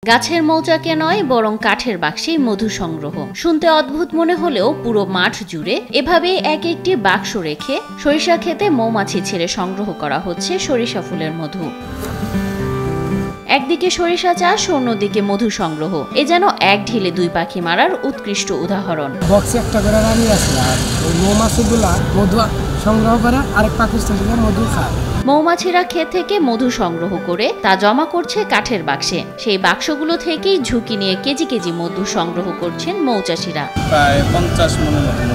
গাছের মৌচাকে নয় বরং কাঠের বাক্সে মধু সংগ্রহ শুনতে অদ্ভুত মনে হলেও পুরো মাঠ জুড়ে এভাবে এক একটি বাক্স রেখে সরিষা ক্ষেতে মৌমাছি ছেড়ে সংগ্রহ করা হচ্ছে সরিষা ফুলের মধু। একদিকে সরিষা চাষ, অন্যদিকে মধু সংগ্রহ, এ যেন এক ঢিলে দুই পাখি মারার উৎকৃষ্ট উদাহরণ। বক্সে একটা করে রানী আছে আর ওই মৌমাছিগুলা মধু সংগ্রহ করে আরেক পাকিস্তান থেকে মধু খায়। মৌমাছিরা ক্ষেত থেকে মধু সংগ্রহ করে তা জমা করছে কাঠের বাক্সে। সেই বাক্সগুলো থেকেই ঝুঁকি নিয়ে কেজি কেজি মধু সংগ্রহ করছেন মৌচাষীরা। প্রায় 50 মনের মতো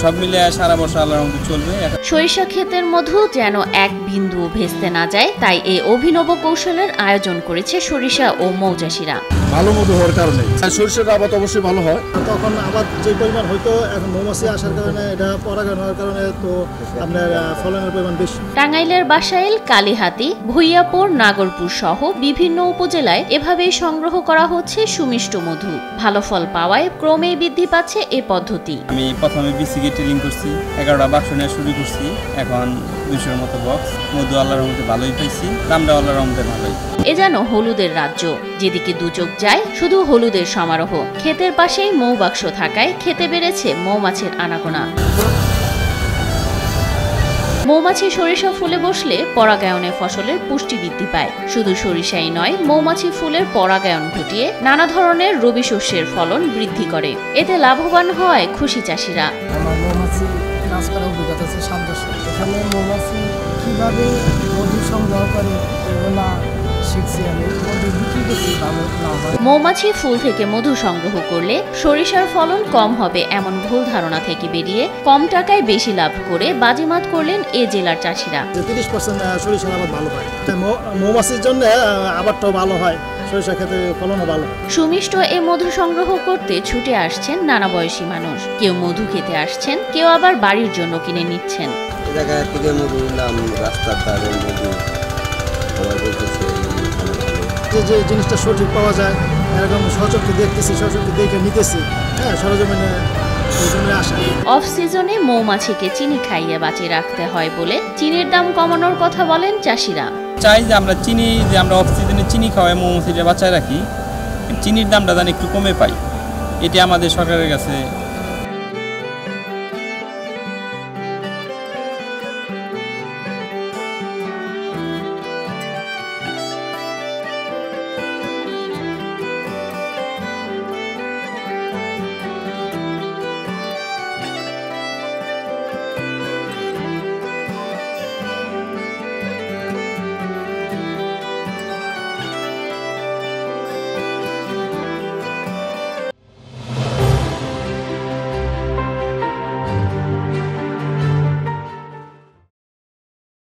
সব মিলে সারা বছর আল্লাহর রহমতে চলবে। সরিষা ক্ষেতের মধু যেন এক বিন্দু ভেস্তে না যায়, তাই এই অভিনব কৌশলের আয়োজন করেছে সরিষা ও মৌচাষীরা। ভালো মধু হওয়ার কারণে সরিষার আবাদ অবশ্যই ভালো হয়। তখন আবাদ যে পরিমাণ হয়তো এখন মৌমাছি আসার কারণে এটা পরাগায়ন হওয়ার কারণে তো আপনার ফলনের পরিমাণ বেশি। টাঙ্গাইলের বাসাইল, কালীহাতি, ভুইয়াপুর, নাগরপুর সহ বিভিন্ন উপজেলায় এভাবেই সংগ্রহ করা হচ্ছে সুমিষ্ট মধু। ভালো ফল পাওয়ায় ক্রমেই বৃদ্ধি পাচ্ছে এ পদ্ধতি। আমি প্রথমে বিসিকে ট্রেনিং করছি, 11টা বাক্স নিয়ে শুরু করছি, এখন 200-এর মতো বক্স মধু আল্লাহর রহমতে ভালোই পাইছি, দামটা আল্লাহর রহমতে ভালোই। এ যেন হলুদের রাজ্য, যেদিকে দুচোখ যায় শুধু হলুদের সমারোহ। ক্ষেতের পাশেই মৌবাক্স থাকায় খেতে বেড়েছে মৌমাছির আনাগোনা। মৌমাছি সরিষা ফুলে বসলে পরাগায়নে ফসলের পুষ্টি বৃদ্ধি পায়। শুধু সরিষাই নয়, মৌমাছি ফুলের পরাগায়ন ঘটিয়ে নানা ধরনের রবি শস্যের ফলন বৃদ্ধি করে। এতে লাভবান হয় খুশি চাষিরা। আমার মৌমাছি কাজ করার অভিজ্ঞতা আছে 7 বছর। এখানে মৌমাছি কিভাবে মধু সংগ্রহ করে এগুলা শিখছি আমি। মধু বিক্রি করছি, ভালো লাভ হয়। মৌমাছি ফুল থেকে মধু সংগ্রহ করলে সরিষার ফলন কম হবে এমন ভুল ধারণা থেকে বেরিয়ে কম টাকায় বেশি লাভ করে বাজিমাত করলেন এ জেলার চাষিরা। 30% সরিষার আবাদ ভালো হয়, মৌমাছির জন্য আবাদটাও ভালো হয়, সরিষা খেতে ফলনও ভালো। সুমিষ্ট এ মধু সংগ্রহ করতে ছুটে আসছেন নানা বয়সী মানুষ। কেউ মধু খেতে আসছেন, কেউ আবার বাড়ির জন্য কিনে নিচ্ছেন। এই জায়গায় থেকে মধু নাম রাস্তার ধারে মধু সবাই বলতেছে যে জিনিসটা সঠিক পাওয়া যায় এরকম সচক্ষে দেখতেছি, সচক্ষে দেখে নিতেছি, হ্যাঁ সরজমিনে আসা। অফ সিজনে মৌমাছিকে চিনি খাইয়ে বাঁচিয়ে রাখতে হয় বলে চিনির দাম কমানোর কথা বলেন চাষিরা। চাই যে আমরা অফ সিজনে চিনি খাওয়াই মৌমাছিটা বাঁচায় রাখি, চিনির দামটা যেন একটু কমে পাই, এটি আমাদের সরকারের কাছে